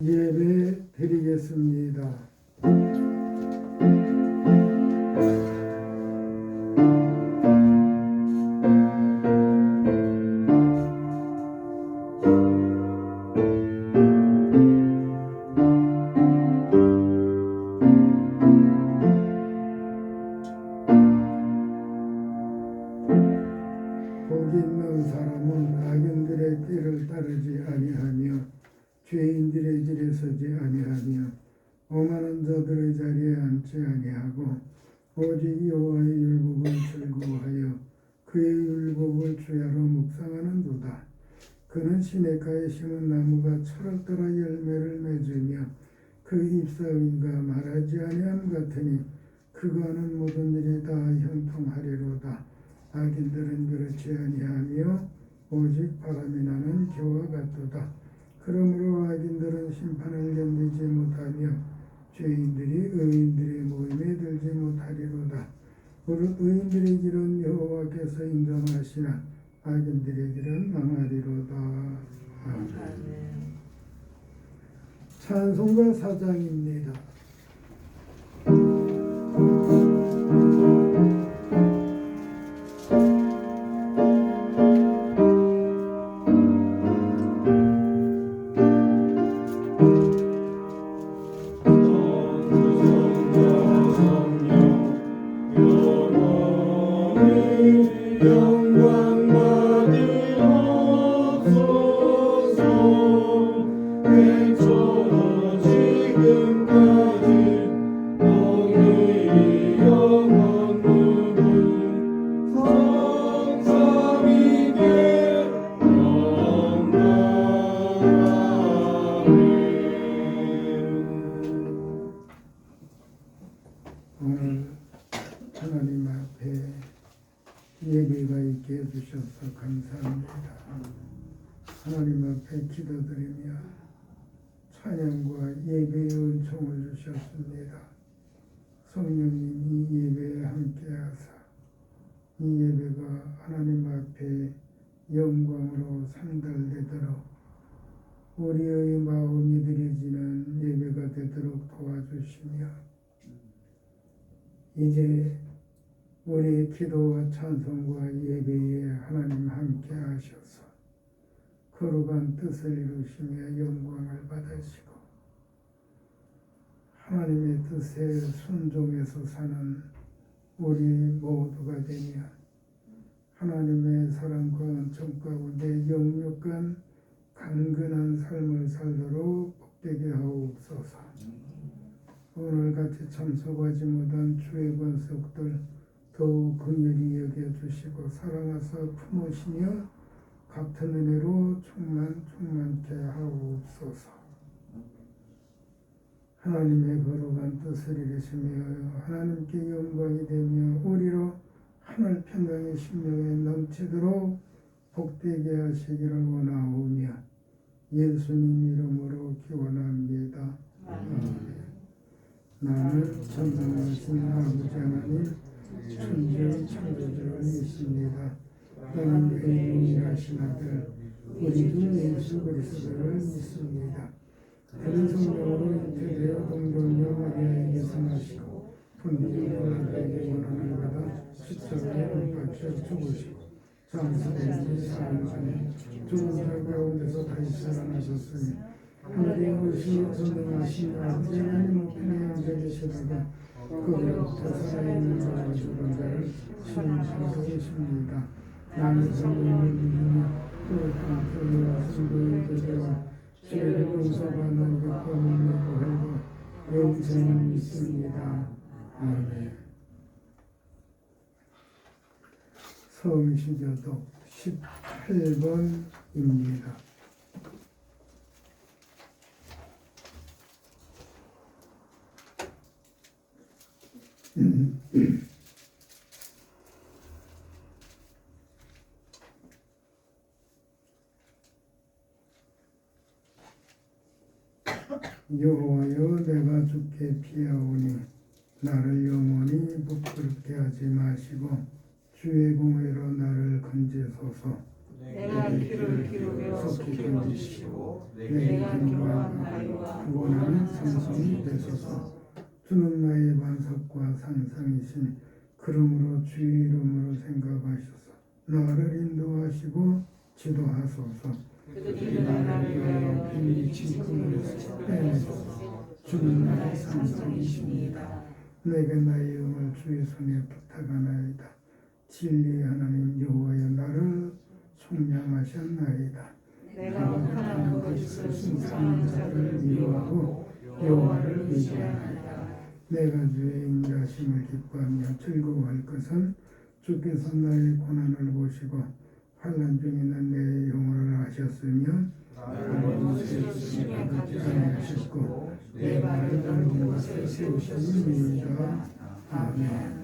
예배 드리겠습니다. 복이 있는 사람은 악인들의 길을 따르지 아니하며 죄인들의 길에 서지 아니하며 오만한 자들의 자리에 앉지 아니하고 오직 여호와의 율법을 즐거워하여 그의 율법을 주야로 묵상하는도다. 그는 시냇가에 심은 나무가 철을 따라 열매를 맺으며 그 잎사귀가 말하지 아니함 같으니 그가 하는 모든 일이 다 형통하리로다. 악인들은 그렇지 아니하며 오직 바람이 나는 겨와 같도다. 그러므로 악인들은 심판을 견디지 못하며 죄인들이 의인들의 모임에 들지 못하리로다. 무릇 의인들의 길은 여호와께서 인정하시나 악인들의 길은 망하리로다. 아멘. 찬송가 4장입니다. 오늘 하나님 앞에 예배가 있게 해주셔서 감사합니다. 하나님 앞에 기도드리며 찬양과 예배의 은총을 주셨습니다. 성령님이 예배에 함께하사 이 예배가 하나님 앞에 영광으로 상달되도록 우리의 마음이 드려지는 예배가 되도록 도와주시며 이제 우리의 기도와 찬송과 예배에 하나님 함께 하셔서 거룩한 뜻을 이루시며 영광을 받으시고 하나님의 뜻에 순종해서 사는 우리 모두가 되며 하나님의 사랑과 은총 가운데 영육간 강건한 삶을 살도록 복되게 하옵소서. 오늘같이 참석하지 못한 주의 권속들 더욱 긍휼히 여겨주시고 사랑하사 품으시며 같은 은혜로 충만케 하옵소서. 하나님의 거룩한 뜻을 이루시며 하나님께 영광이 되며 우리로 하늘 평강의 심령에 넘치도록 복되게 하시기를 원하오며 예수님 이름으로 기원합니다. 아멘. 나는 전능하신 아버지 하나님 천지의 창조주를 믿습니다. 나는 그의 유일하신 아들 우리 주 예수 그리스도를 믿습니다. 그는 성령으로 잉태되어 동정녀 마리아에게서 나시고 본디오 빌라도에게 고난을 받아 십자가에 못 박혀 죽으시고 장사된 지 사흘 만에 죽은 자 가운데서 다시 살아나셨으니 하늘에 오시며 전능하신 아버지 하나님 우편에 앉아 계시다가 거기로부터 살아있는 자와 죽은 자를 심판하고 계십니다. 나는 성령을 믿으며 또한 교회와 성도의 교제와 죄를 용서받는 것과 믿고 영생을 믿습니다. 아멘. 성시교독 18번입니다. 여호와여 내가 주께 피하오니 나를 영원히 부끄럽게 하지 마시고 주의 공의로 나를 건지소서. 내가 귀를 기울여 속히 건지시고 내가 기도한 바위와 구원하는 삼성이 되소서. 주는 나의 반석과 상상이시니 그러므로 주의 이름으로 생각하셔서 나를 인도하시고 지도하소서. 그들이 나를 위하여 빈이 진금으로서 빼내소서. 주는 나의 삼성이십니다. 내게 나의 영을 주의 손에 부탁하나이다. 진리의 하나님 여호와여 나를 속량하셨나이다. 내가 원하는 것을 숭상하는 자를 미워하고 여호와를 의지하나이다. 내가 주의 인자심을 기뻐하며 즐거워할 것은 주께서 나의 고난을 보시고 환난 중에 있는 내 영혼을 아셨으며 나를 못을 주시니 가지 아니하셨고 내 발을 넓은 곳에 세우셨습니다. 아멘.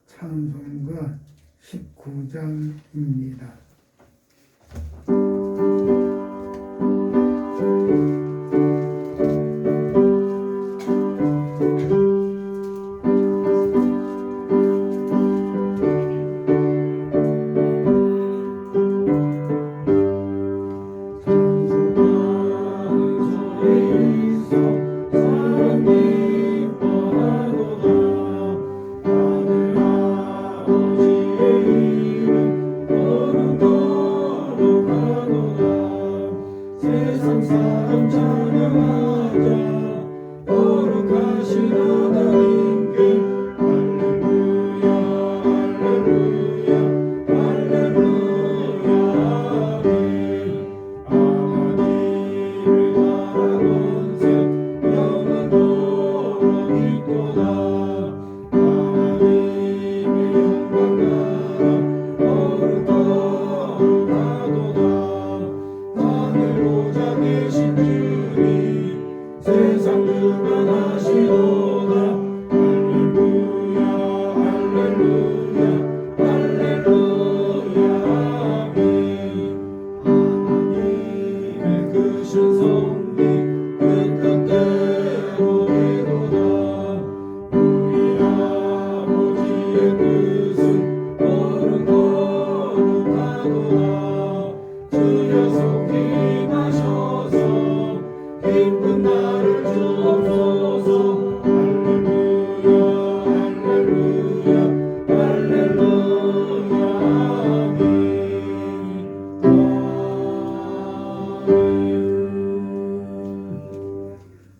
찬송가 19장입니다.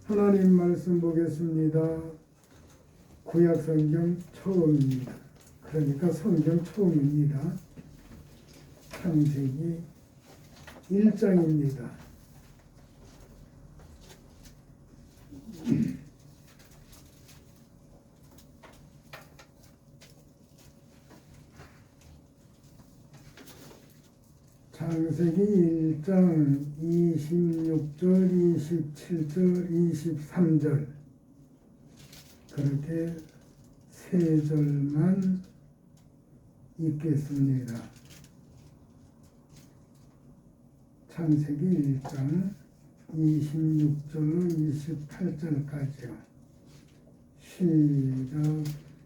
하나님 말씀 보겠습니다. 구약 성경 처음입니다. 그러니까 성경 처음입니다. 창세기 1장입니다. 창세기 1장 26절, 27절, 23절 그렇게 세 절만 읽겠습니다. 창세기 1장 26절로 28절까지요. 시작.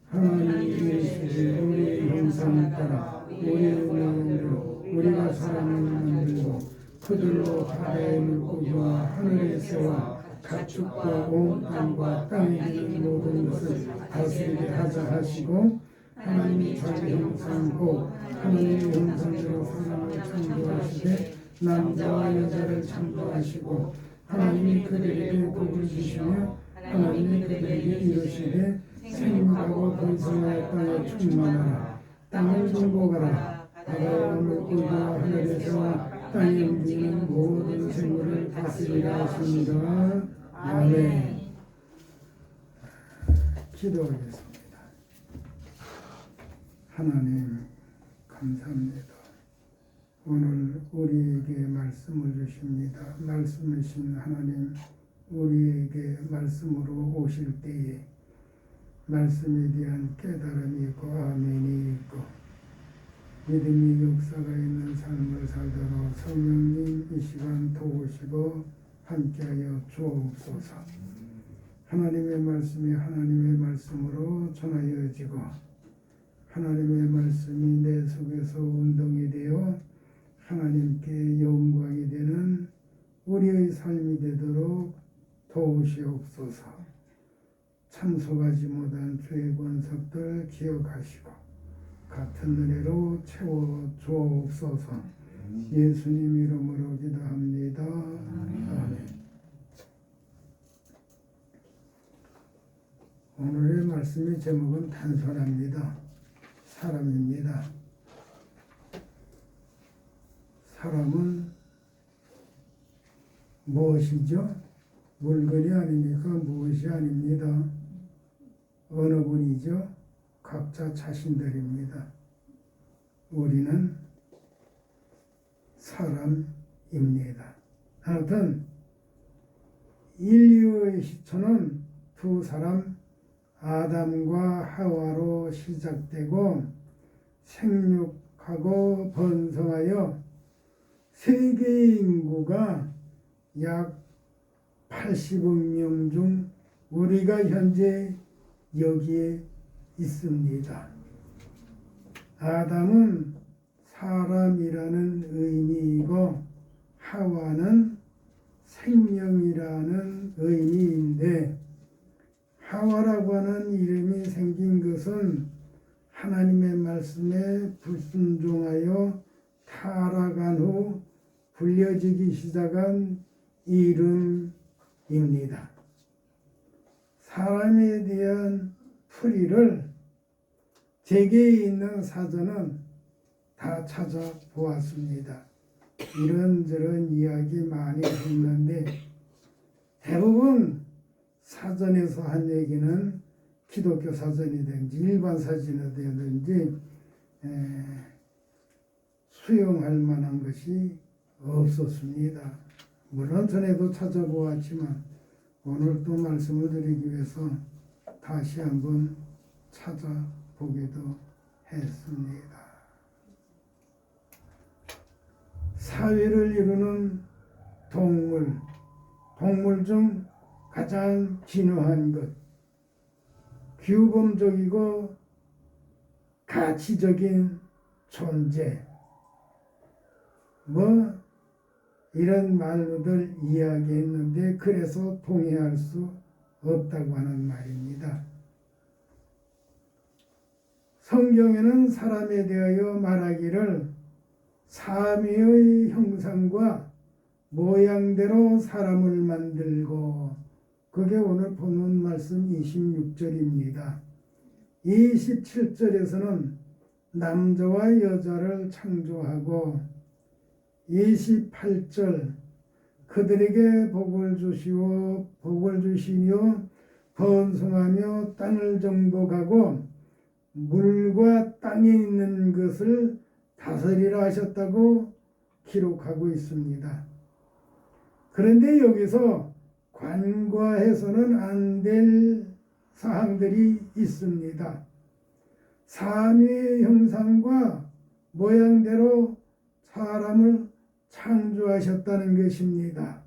하나님이 이르시되 우리 형상을 따라 우리의 모양대로 우리가 사람을 만들고 그들로 바다의 물고기와 하늘의 새와 가축과 온 땅과 땅에 있는 모든 것을 다스리게 하자 하시고 하나님이 자기 형상고 하나님의 형상대로 사람을 창조하시되 남자와 여자를 창조하시고 하나님이 그들에게 복을 주시며 하나님이 그들에게 이르시되 생육하고 번성하여 땅에 충만하라. 땅을 정복하라. 바다의 물고기와 하늘의 새와 땅에 움직이는 모든 생물을 다스리라 하십니다. 아멘. 기도하겠습니다. 하나님 감사합니다. 오늘 우리에게 말씀을 주십니다. 말씀이신 하나님, 우리에게 말씀으로 오실 때에 말씀에 대한 깨달음이 있고 아멘이 있고 믿음의 역사가 있는 삶을 살도록 성령님 이 시간 도우시고 함께하여 주옵소서. 하나님의 말씀이 하나님의 말씀으로 전하여지고 하나님의 말씀이 내 속에서 운동이 되어 하나님께 영광이 되는 우리의 삶이 되도록 도우시옵소서. 참석하지 못한 주의 권석들 기억하시고 같은 은혜로 채워 주옵소서. 예수님 이름으로 기도합니다. 아멘. 오늘의 말씀의 제목은 단순합니다. 사람입니다. 사람은 무엇이죠? 물건이 아니니까 무엇이 아닙니다. 어느 분이죠? 각자 자신들입니다. 우리는 사람입니다. 아무튼 인류의 시초는 두 사람 아담과 하와로 시작되고 생육하고 번성하여 세계의 인구가 약 80억 명 중 우리가 현재 여기에 있습니다. 아담은 사람이라는 의미이고 하와는 생명이라는 의미인데 하와라고 하는 이름이 생긴 것은 하나님의 말씀에 불순종하여 타락한 후 불려지기 시작한 이름입니다. 사람에 대한 풀이를 제게 있는 사전은 다 찾아보았습니다. 이런저런 이야기 많이 듣는데 대부분 사전에서 한 얘기는 기독교 사전이든지 일반 사전이든지 수용할 만한 것이 없었습니다. 물론 전에도 찾아보았지만 오늘 또 말씀을 드리기 위해서 다시 한번 찾아보기도 했습니다. 사회를 이루는 동물 중 가장 진화한 것, 규범적이고 가치적인 존재, 이런 말들 이야기했는데 그래서 동의할 수 없다고 하는 말입니다. 성경에는 사람에 대하여 말하기를 삼위의 형상과 모양대로 사람을 만들고, 그게 오늘 본문 말씀 26절입니다. 27절에서는 남자와 여자를 창조하고 28절 그들에게 복을 주시며 번성하며 땅을 정복하고 물과 땅에 있는 것을 다스리라 하셨다고 기록하고 있습니다. 그런데 여기서 간과해서는 안 될 사항들이 있습니다. 삼위의 형상과 모양대로 사람을 창조하셨다는 것입니다.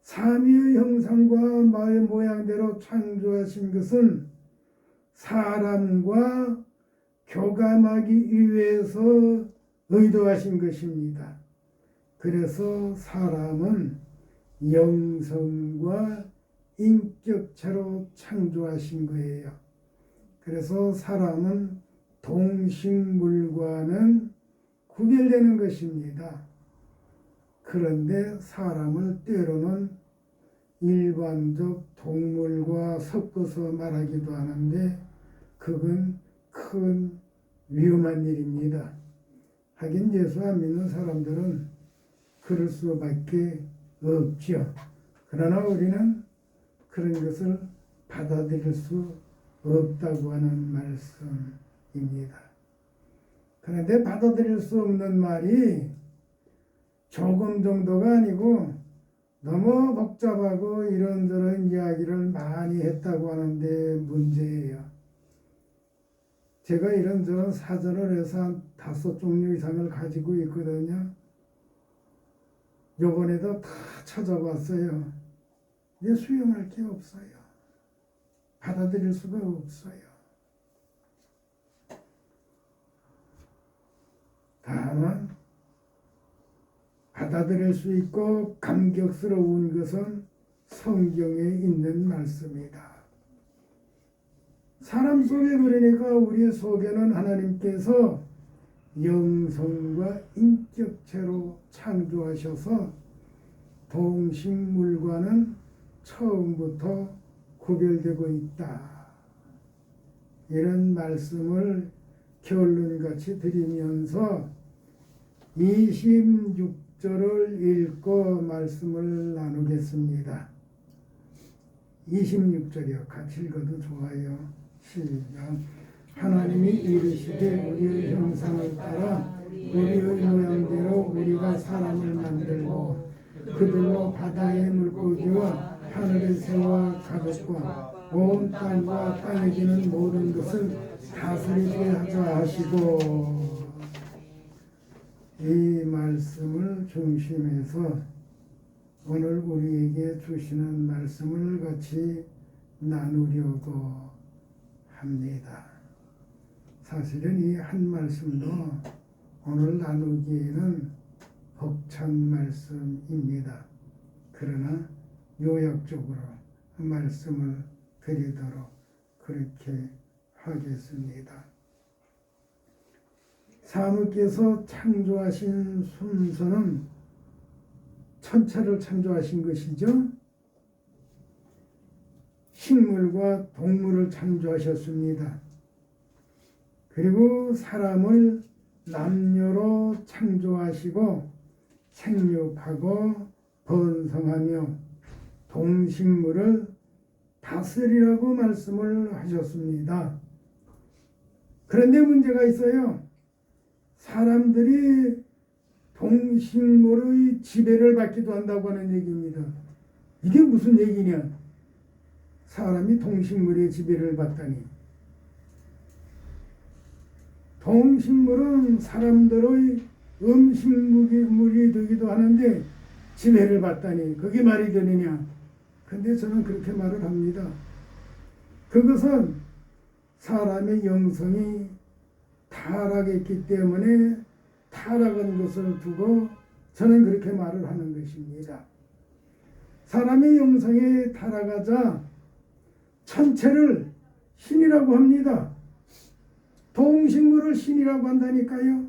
삼위의 형상과 모양대로 창조하신 것은 사람과 교감하기 위해서 의도하신 것입니다. 그래서 사람은 영성과 인격체로 창조하신 거예요. 그래서 사람은 동식물과는 구별되는 것입니다. 그런데 사람을 때로는 일반적 동물과 섞어서 말하기도 하는데 그건 큰 위험한 일입니다. 하긴 예수 안 믿는 사람들은 그럴 수밖에 없죠. 그러나 우리는 그런 것을 받아들일 수 없다고 하는 말씀입니다. 그런데 받아들일 수 없는 말이 조금 정도가 아니고 너무 복잡하고 이런저런 이야기를 많이 했다고 하는데 문제예요. 제가 이런저런 사전을 해서 한 5종류 이상을 가지고 있거든요. 요번에도 다 찾아봤어요. 이제 수용할 게 없어요. 받아들일 수가 없어요. 다만 받아들일 수 있고 감격스러운 것은 성경에 있는 말씀이다. 사람 속에 그러니까 우리 속에는 하나님께서 영성과 인격체로 창조하셔서 동식물과는 처음부터 구별되고 있다. 이런 말씀을 결론같이 드리면서 26절을 읽고 말씀을 나누겠습니다. 26절이요. 같이 읽어도 좋아요. 시작. 하나님이 이르시되 우리의 형상을 따라 우리의 모양대로 우리가 사람을 만들고 그들로 바다의 물고기와 하늘의 새와 가축과 온 땅과 땅에 기는 모든 것을 다스리게 하자 하시고, 이 말씀을 중심해서 오늘 우리에게 주시는 말씀을 같이 나누려고 합니다. 사실은 이 한 말씀도 오늘 나누기에는 벅찬 말씀입니다. 그러나 요약적으로 말씀을 드리도록 그렇게 하겠습니다. 사무께서 창조하신 순서는 천체를 창조하신 것이죠. 식물과 동물을 창조하셨습니다. 그리고 사람을 남녀로 창조하시고 생육하고 번성하며 동식물을 다스리라고 말씀을 하셨습니다. 그런데 문제가 있어요. 사람들이 동식물의 지배를 받기도 한다고 하는 얘기입니다. 이게 무슨 얘기냐? 사람이 동식물의 지배를 받다니. 동식물은 사람들의 음식물이 되기도 하는데 지배를 받다니 그게 말이 되느냐? 근데 저는 그렇게 말을 합니다. 그것은 사람의 영성이 타락했기 때문에 타락한 것을 두고 저는 그렇게 말을 하는 것입니다. 사람의 영성이 타락하자 천체를 신이라고 합니다. 동식물을 신이라고 한다니까요.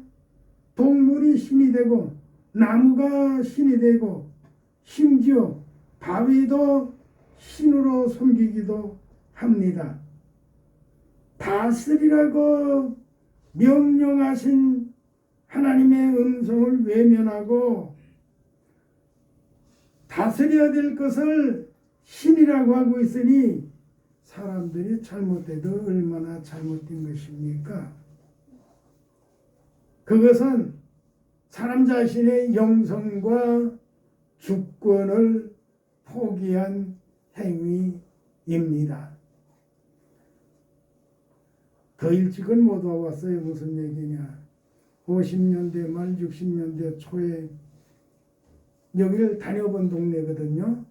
동물이 신이 되고 나무가 신이 되고 심지어 바위도 신으로 섬기기도 합니다. 다스리라고 명령하신 하나님의 음성을 외면하고 다스려야 될 것을 신이라고 하고 있으니 사람들이 잘못해도 얼마나 잘못된 것입니까? 그것은 사람 자신의 영성과 주권을 포기한 행위입니다. 더 일찍은 못 와왔어요. 무슨 얘기냐? 50년대 말 60년대 초에 여기를 다녀본 동네거든요.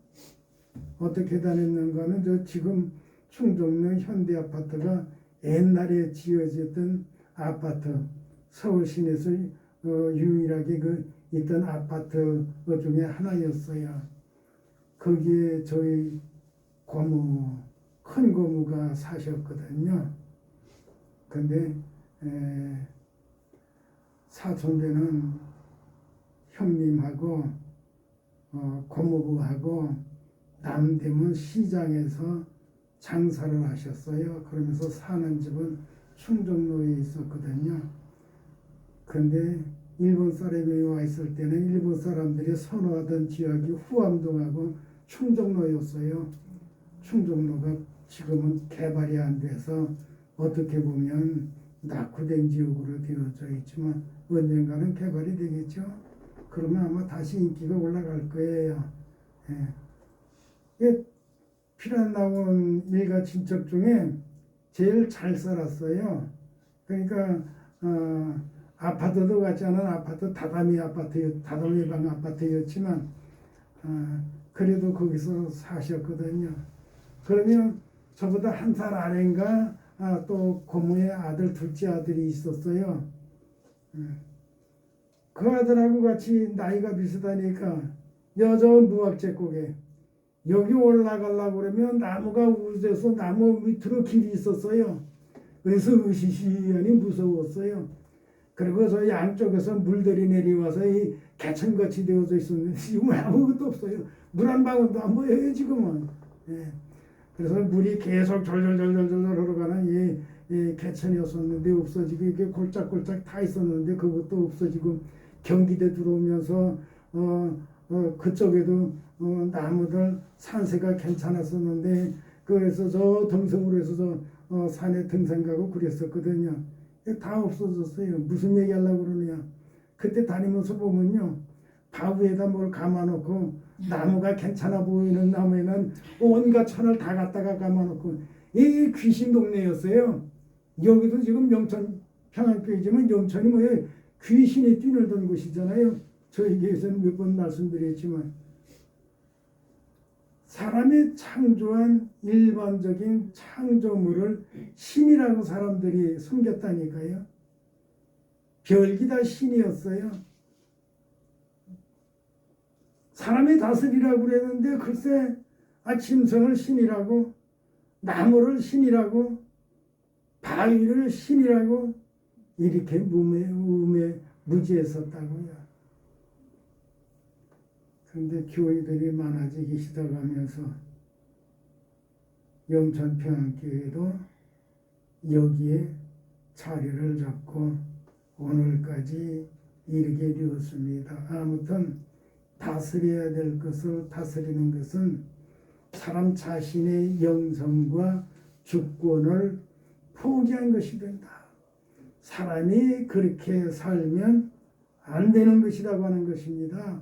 어떻게 다녔는가 하면 저 지금 충정로 현대아파트가 옛날에 지어졌던 아파트, 서울 시내에서 유일하게 있던 아파트 중에 하나였어요. 거기에 저희 고모, 큰 고모가 사셨거든요. 근데 사촌되는 형님하고 고모부하고 남대문 시장에서 장사를 하셨어요. 그러면서 사는 집은 충정로에 있었거든요. 근데 일본 사람이 와 있을 때는 일본 사람들이 선호하던 지역이 후암동하고 충정로였어요. 충정로가 지금은 개발이 안 돼서 어떻게 보면 낙후된 지역으로 되어져 있지만 언젠가는 개발이 되겠죠. 그러면 아마 다시 인기가 올라갈 거예요. 예. 피란 나온 일가 친척 중에 제일 잘 살았어요. 그러니까 아파트도 같지 않은 아파트, 다다미 방 아파트였지만 그래도 거기서 사셨거든요. 그러면 저보다 한 살 아래인가 또 고모의 아들, 둘째 아들이 있었어요. 그 아들하고 같이 나이가 비슷하니까 여전 무학제국에 여기 올라가려고 그러면 나무가 우대서 나무 밑으로 길이 있었어요. 그래서 으시시하니 무서웠어요. 그리고 저 양쪽에서 물들이 내려와서 이 개천같이 되어져 있었는데 지금 아무것도 없어요. 물 한 방울도 안 보여요 지금은. 예. 그래서 물이 계속 절절절절절 흘러가는 이 개천이었었는데 없어지고 이게 골짝골짝 다 있었는데 그것도 없어지고 경기대 들어오면서 그쪽에도 나무들 산세가 괜찮았었는데 그래서 저 등성으로 해서 저 산에 등산 가고 그랬었거든요. 다 없어졌어요. 무슨 얘기 하려고 그러냐. 그때 다니면서 보면요. 바위에다 뭘 감아놓고 나무가 괜찮아 보이는 나무에는 온갖 천을 다 갖다가 감아놓고 이 귀신 동네였어요. 여기도 지금 영천 평안교회지만 영천이 뭐예요? 귀신이 뛰놀던 곳이잖아요. 저에게서는 몇 번 말씀드렸지만 사람이 창조한 일반적인 창조물을 신이라고 사람들이 숨겼다니까요. 별이 다 신이었어요. 사람이 다스리라고 그랬는데 글쎄 짐승을 신이라고 나무를 신이라고 바위를 신이라고 이렇게 무지했었다고요. 그런데 교회들이 많아지기 시작하면서 영천평안교회도 여기에 자리를 잡고 오늘까지 이르게 되었습니다. 아무튼 다스려야 될 것을 다스리는 것은 사람 자신의 영성과 주권을 포기한 것이 된다. 사람이 그렇게 살면 안 되는 것이라고 하는 것입니다.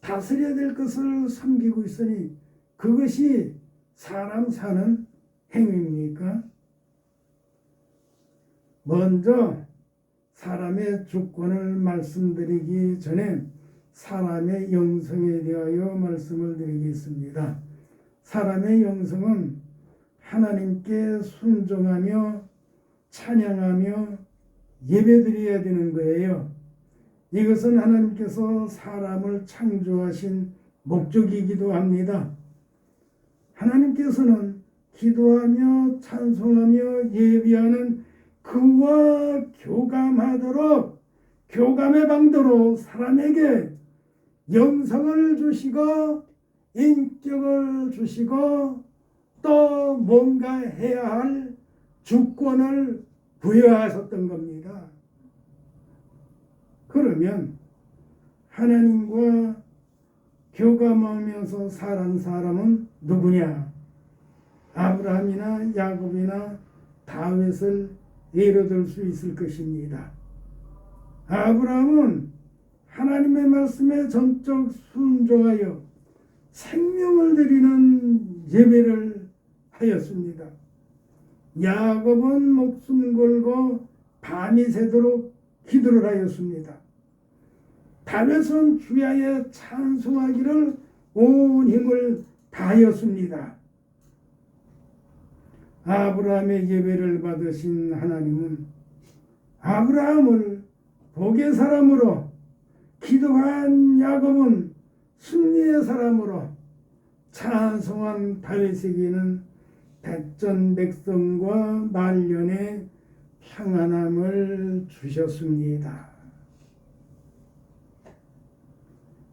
다스려야 될 것을 섬기고 있으니 그것이 사람 사는 행위입니까? 먼저 사람의 주권을 말씀드리기 전에 사람의 영성에 대하여 말씀을 드리겠습니다. 사람의 영성은 하나님께 순종하며 찬양하며 예배드려야 되는 거예요. 이것은 하나님께서 사람을 창조하신 목적이기도 합니다. 하나님께서는 기도하며 찬송하며 예배하는 그와 교감하도록 교감의 방도로 사람에게 영성을 주시고 인격을 주시고 또 뭔가 해야 할 주권을 부여하셨던 겁니다. 그러면 하나님과 교감하면서 살은 사람은 누구냐? 아브라함이나 야곱이나 다윗을 예로 들 수 있을 것입니다. 아브라함은 하나님의 말씀에 전적 순종하여 생명을 드리는 예배를 하였습니다. 야곱은 목숨 걸고 밤이 새도록 기도를 하였습니다. 다윗은 주야에 찬송하기를 온 힘을 다하였습니다. 아브라함의 예배를 받으신 하나님은 아브라함을 복의 사람으로, 기도한 야곱은 승리의 사람으로, 찬송한 다윗에게는 백전백성과 만년의 평안함을 주셨습니다.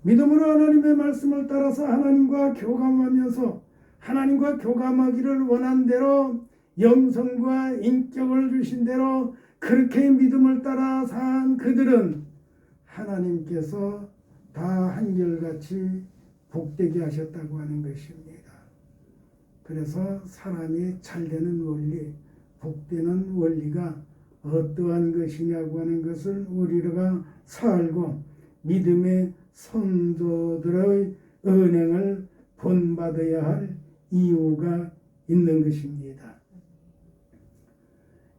믿음으로 하나님의 말씀을 따라서 하나님과 교감하면서 하나님과 교감하기를 원한 대로 영성과 인격을 주신 대로 그렇게 믿음을 따라 산 그들은 하나님께서 다 한결같이 복되게 하셨다고 하는 것입니다. 그래서 사람이 잘되는 원리, 복되는 원리가 어떠한 것이냐고 하는 것을 우리가 살고 믿음의 선조들의 은행을 본받아야 할 이유가 있는 것입니다.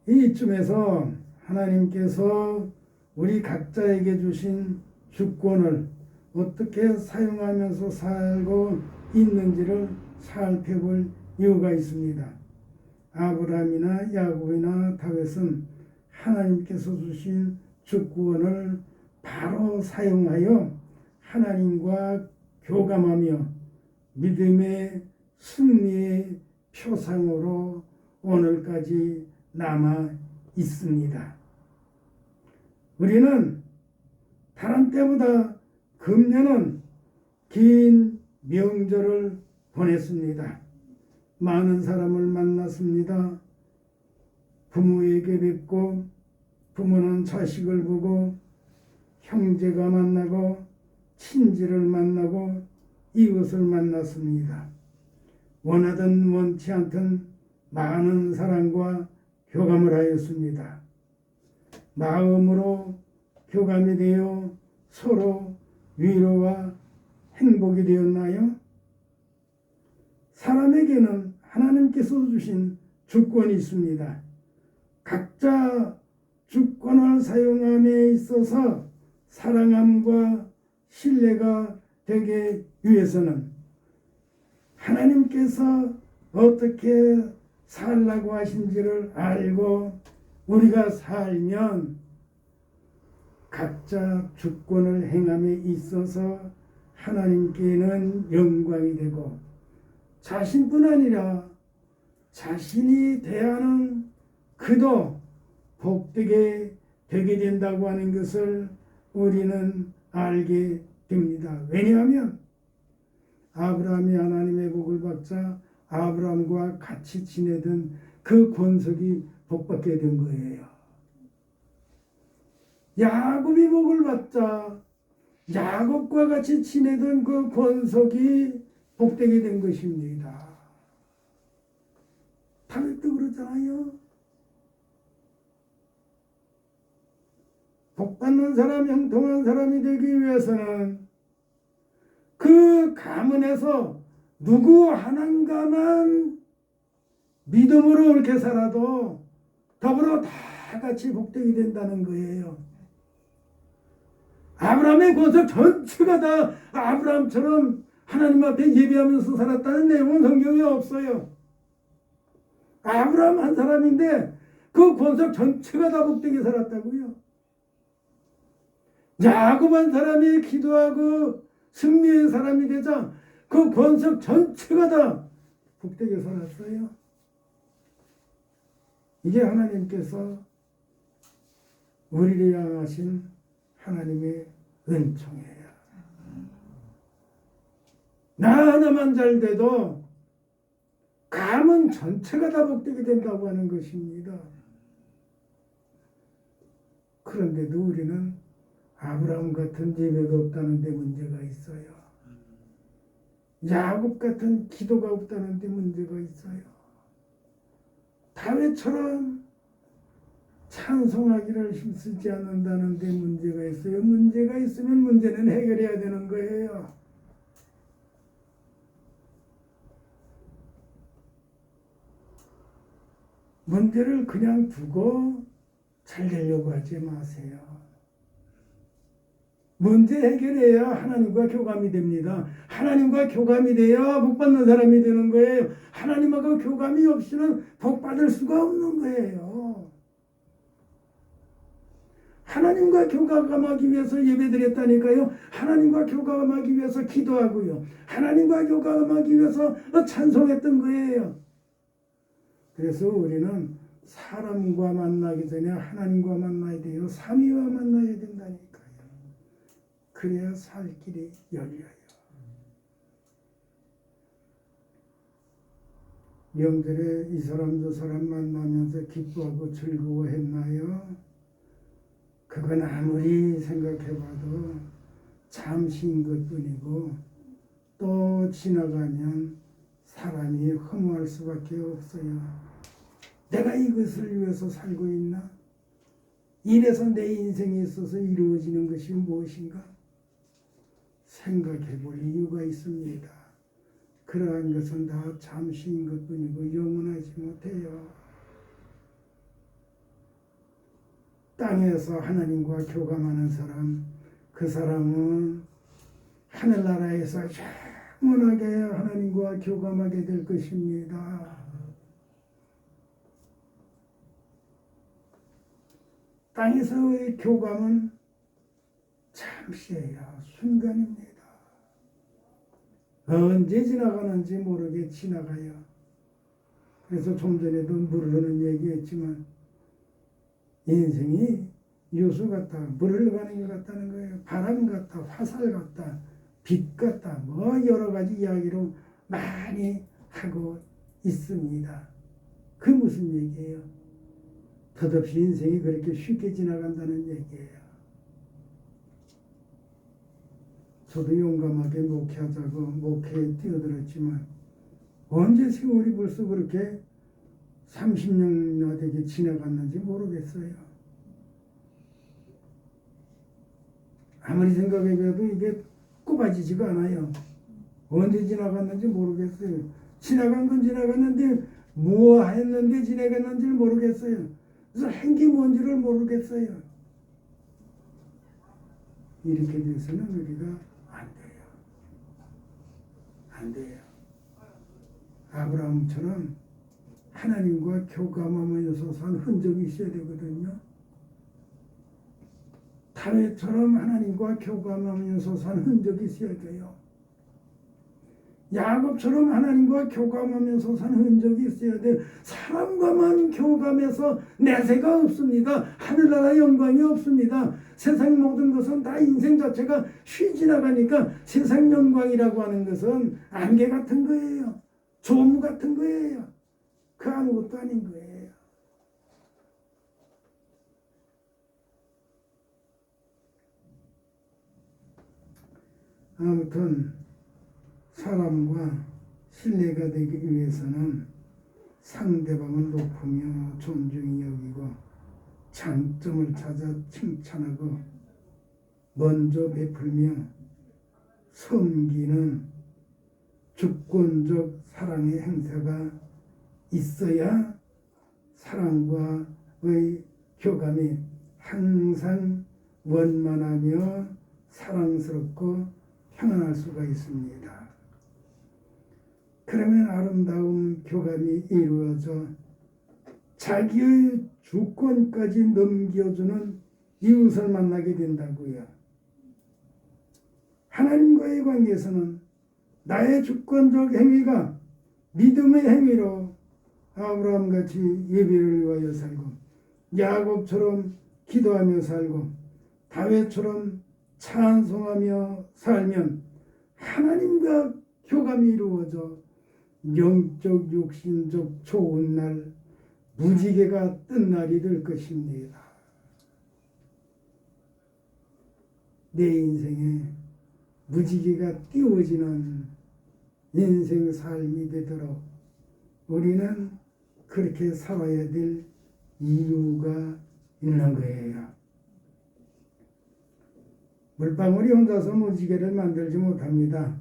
이쯤에서 하나님께서 우리 각자에게 주신 주권을 어떻게 사용하면서 살고 있는지를 살펴볼 이유가 있습니다. 아브라함이나 야곱이나 다윗은 하나님께서 주신 주권을 바로 사용하여 하나님과 교감하며 믿음의 승리의 표상으로 오늘까지 남아 있습니다. 우리는 다른 때보다 금년은 긴 명절을 보냈습니다. 많은 사람을 만났습니다. 부모에게 뵙고 부모는 자식을 보고 형제가 만나고 친지를 만나고 이웃을 만났습니다. 원하든 원치 않든 많은 사람과 교감을 하였습니다. 마음으로 교감이 되어 서로 위로와 행복이 되었나요? 사람에게는 하나님께서 주신 주권이 있습니다. 각자 주권을 사용함에 있어서 사랑함과 신뢰가 되기 위해서는 하나님께서 어떻게 살라고 하신지를 알고 우리가 살면 각자 주권을 행함에 있어서 하나님께는 영광이 되고 자신뿐 아니라 자신이 대하는 그도 복되게 되게 된다고 하는 것을 우리는 알게 됩니다. 왜냐하면 아브라함이 하나님의 복을 받자 아브라함과 같이 지내던 그 권속이 복받게 된 거예요. 야곱이 복을 받자 야곱과 같이 지내던 그 권속이 복되게 된 것입니다. 다윗도 그러잖아요. 복받는 사람, 형통한 사람이 되기 위해서는 그 가문에서 누구 하나님과만 믿음으로 옳게 살아도 더불어 다 같이 복되게 된다는 거예요. 아브라함의 권속 전체가 다 아브라함처럼 하나님 앞에 예배하면서 살았다는 내용은 성경에 없어요. 아브라함 한 사람인데 그 권속 전체가 다 복되게 살았다고요. 야곱 한 사람이 기도하고 승리의 사람이 되자 그 권속 전체가 다 복되게 살았어요. 이게 하나님께서 우리를 향하신 하나님의 은총이에요. 나 하나만 잘 돼도 가문 전체가 다 복되게 된다고 하는 것입니다. 그런데도 우리는 아브라함 같은 예배가 없다는 데 문제가 있어요. 야곱 같은 기도가 없다는 데 문제가 있어요. 다윗처럼 찬송하기를 힘쓰지 않는다는 데 문제가 있어요. 문제가 있으면 문제는 해결해야 되는 거예요. 문제를 그냥 두고 잘 되려고 하지 마세요. 문제 해결해야 하나님과 교감이 됩니다. 하나님과 교감이 돼야 복받는 사람이 되는 거예요. 하나님하고 교감이 없이는 복받을 수가 없는 거예요. 하나님과 교감하기 위해서 예배드렸다니까요. 하나님과 교감하기 위해서 기도하고요. 하나님과 교감하기 위해서 찬송했던 거예요. 그래서 우리는 사람과 만나기 전에 하나님과 만나야 돼요. 삼위와 만나야 된다니까요. 그래야 살 길이 열려요. 명절에 이 사람 저 사람 만나면서 기뻐하고 즐거워했나요? 그건 아무리 생각해봐도 잠시인 것뿐이고 또 지나가면 사람이 허무할 수밖에 없어요. 내가 이것을 위해서 살고 있나? 이래서 내 인생에 있어서 이루어지는 것이 무엇인가? 생각해 볼 이유가 있습니다. 그러한 것은 다 잠시인 것뿐이고 영원하지 못해요. 땅에서 하나님과 교감하는 사람, 그 사람은 하늘나라에서 영원하게 하나님과 교감하게 될 것입니다. 땅에서의 교감은 잠시야 순간입니다. 언제 지나가는지 모르게 지나가요. 그래서 좀 전에도 물흐르는 얘기했지만 인생이 요수 같다, 물을 가는 것 같다는 거예요. 바람 같다, 화살 같다, 빛 같다, 뭐 여러 가지 이야기로 많이 하고 있습니다. 그 무슨 얘기예요? 덧없이 인생이 그렇게 쉽게 지나간다는 얘기예요. 저도 용감하게 목회하자고 목회에 뛰어들었지만 언제 세월이 벌써 그렇게 30년이나 되게 지나갔는지 모르겠어요. 아무리 생각해봐도 이게 꼽아지지가 않아요. 언제 지나갔는지 모르겠어요. 지나간 건 지나갔는데 뭐 했는데 지나갔는지를 모르겠어요. 그래서 한 게 뭔지를 모르겠어요. 이렇게 돼서는 우리가 안 돼요. 안 돼요. 아브라함처럼 하나님과 교감하면서 산 흔적이 있어야 되거든요. 다윗처럼 하나님과 교감하면서 산 흔적이 있어야 돼요. 야곱처럼 하나님과 교감하면서 산 흔적이 있어야 돼요. 사람과만 교감해서 내세가 없습니다. 하늘나라 영광이 없습니다. 세상 모든 것은 다 인생 자체가 쉬 지나가니까 세상 영광이라고 하는 것은 안개 같은 거예요. 조무 같은 거예요. 그 아무것도 아닌 거예요. 아무튼 사람과 신뢰가 되기 위해서는 상대방을 높이며 존중히 여기고 장점을 찾아 칭찬하고 먼저 베풀며 섬기는 주권적 사랑의 행사가 있어야 사랑과의 교감이 항상 원만하며 사랑스럽고 평안할 수가 있습니다. 그러면 아름다운 교감이 이루어져 자기의 주권까지 넘겨주는 이웃을 만나게 된다고요. 하나님과의 관계에서는 나의 주권적 행위가 믿음의 행위로 아브라함같이 예배를 위하여 살고 야곱처럼 기도하며 살고 다윗처럼 찬송하며 살면 하나님과 교감이 이루어져 영적 육신적 좋은 날 무지개가 뜬 날이 될 것입니다. 내 인생에 무지개가 띄워지는 인생 삶이 되도록 우리는 그렇게 살아야 될 이유가 있는 거예요. 물방울이 혼자서 무지개를 만들지 못합니다.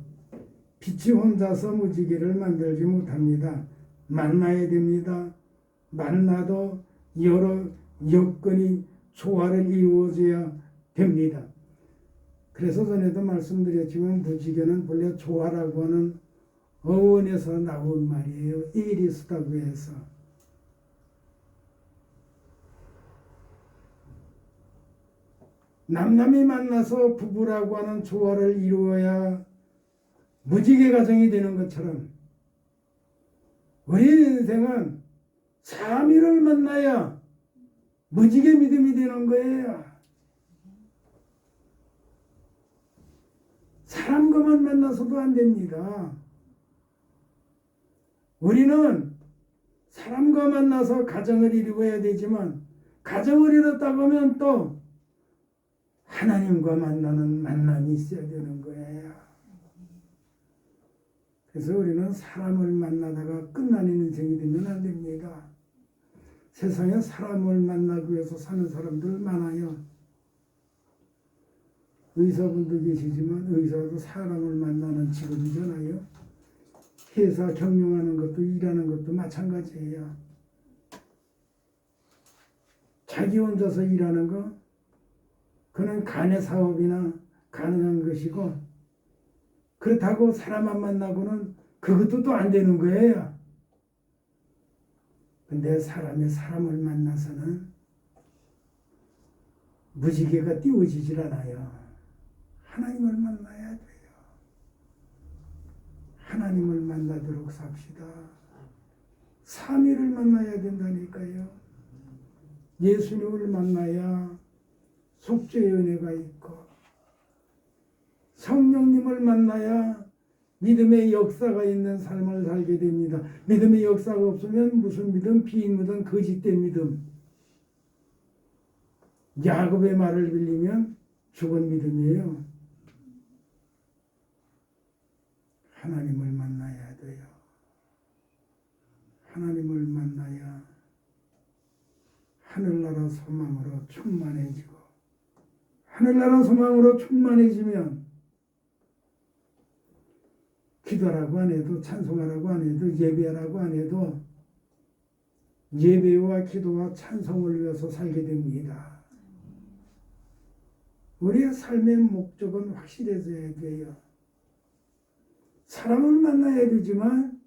빛이 혼자서 무지개를 만들지 못합니다. 만나야 됩니다. 만나도 여러 여건이 조화를 이루어져야 됩니다. 그래서 전에도 말씀드렸지만 무지개는 본래 조화라고 하는 어원에서 나온 말이에요. 이리스다고 해서. 남남이 만나서 부부라고 하는 조화를 이루어야 무지개 가정이 되는 것처럼 우리 인생은 삼위를 만나야 무지개 믿음이 되는 거예요. 사람과만 만나서도 안 됩니다. 우리는 사람과 만나서 가정을 이루어야 되지만 가정을 이뤘다고 하면 또 하나님과 만나는 만남이 있어야 되는 거예요. 그래서 우리는 사람을 만나다가 끝나는 인생이 되면 안 됩니다. 세상에 사람을 만나기 위해서 사는 사람들 많아요. 의사분도 계시지만 의사도 사람을 만나는 직업이잖아요. 회사 경영하는 것도 일하는 것도 마찬가지예요. 자기 혼자서 일하는 거 그는 간의 사업이나 가능한 것이고 그렇다고 사람 안 만나고는 그것도 또 안 되는 거예요. 근데 사람이 사람을 만나서는 무지개가 띄워지질 않아요. 하나님을 만나야 돼요. 하나님을 만나도록 삽시다. 삼위를 만나야 된다니까요. 예수님을 만나야 속죄의 은혜가 있고 성령님을 만나야 믿음의 역사가 있는 삶을 살게 됩니다. 믿음의 역사가 없으면 무슨 믿음? 비인 믿음, 거짓된 믿음. 야곱의 말을 빌리면 죽은 믿음이에요. 하나님을 만나야 돼요. 하나님을 만나야 하늘나라 소망으로 충만해지고 하늘나라 소망으로 충만해지면 기도라고 안 해도 찬송하라고 안 해도 예배하라고 안 해도 예배와 기도와 찬송을 위해서 살게 됩니다. 우리의 삶의 목적은 확실해져야 돼요. 사람을 만나야 되지만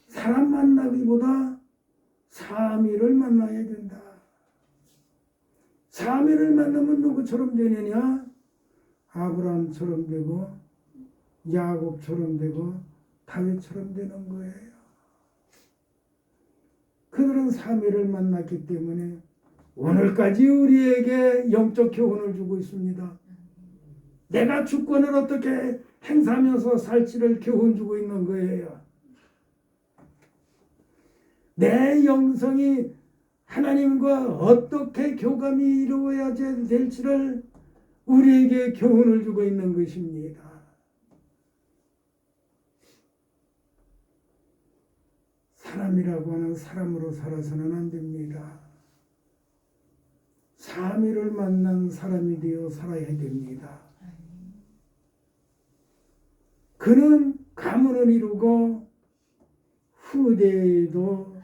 사람 만나기보다 삼위를 만나야 된다. 삼위를 만나면 누구처럼 되느냐? 아브라함처럼 되고 야곱처럼 되고 다윗처럼 되는 거예요. 그들은 삼위를 만났기 때문에 오늘까지 우리에게 영적 교훈을 주고 있습니다. 내가 주권을 어떻게 행사하면서 살지를 교훈 주고 있는 거예요. 내 영성이 하나님과 어떻게 교감이 이루어야 될지를 우리에게 교훈을 주고 있는 것입니다. 사람이라고 하는 사람으로 살아서는 안 됩니다. 삼위를 만난 사람이 되어 살아야 됩니다. 그는 가문을 이루고 후대에도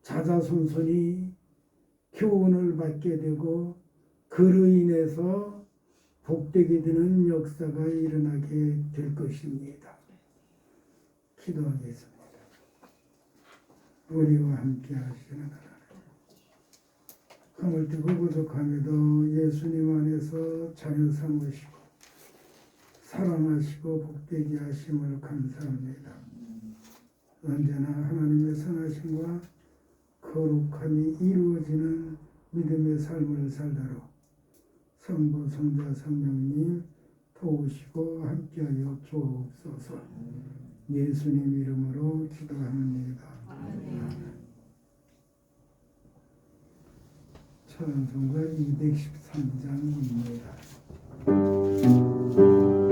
자자손손이 교훈을 받게 되고 그로 인해서 복되게 되는 역사가 일어나게 될 것입니다. 기도하겠습니다. 우리와 함께 하시는 하나님, 힘을 뜨고 부족함에도 예수님 안에서 자녀 삼으시고 사랑하시고 복되게 하심을 감사합니다. 언제나 하나님의 선하심과 거룩함이 이루어지는 믿음의 삶을 살도록 성부, 성자, 성령님 도우시고 함께하여 주옵소서. 예수님 이름으로 기도합니다. 찬송가 213장입니다. 주소서.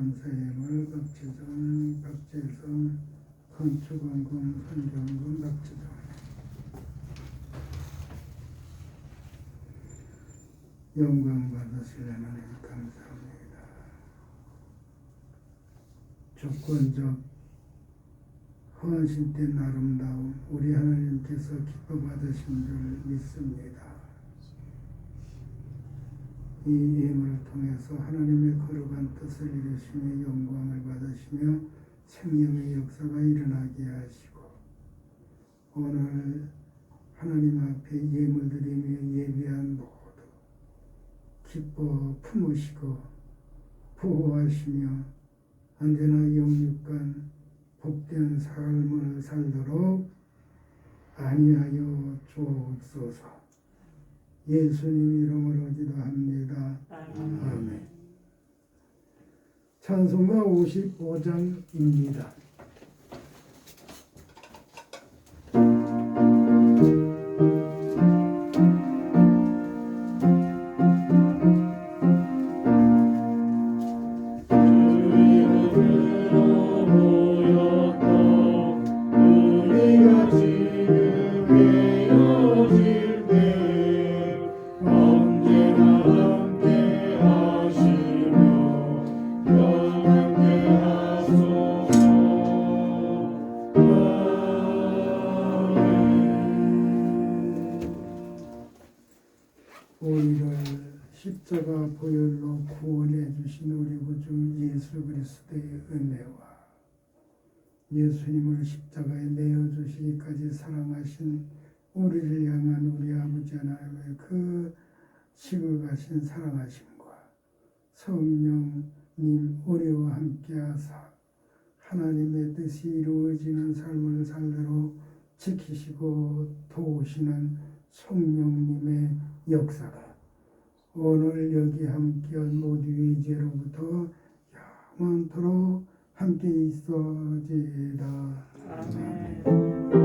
감사예물 박지정 박재성 건축원금 선경금 박지정 영광 받으실 하나님 감사합니다. 조건적 헌신된 아름다움 우리 하나님께서 기뻐 받으신 줄 믿습니다. 이 예물을 통해서 하나님의 거룩한 뜻을 이루시며 영광을 받으시며 생명의 역사가 일어나게 하시고 오늘 하나님 앞에 예물 드리며 예배한 모두 기뻐 품으시고 보호하시며 언제나 영육간 복된 삶을 살도록 안위하여 주옵소서. 예수님 이름으로 기도합니다. 아멘. 찬송가 55장입니다. 오히려 십자가 보혈로 구원해 주신 우리 구주 예수 그리스도의 은혜와 예수님을 십자가에 내어 주시기까지 사랑하신 우리를 향한 우리 아버지 하나님의 그 지극하신 사랑하심과 성령님 은혜와 함께하사 하나님의 뜻이 이루어지는 삶을 살도록 지키시고 도우시는 성령님의 역사가 오늘 여기 함께한 모두의 죄로부터 영원토록 함께 있어지이다. 아멘.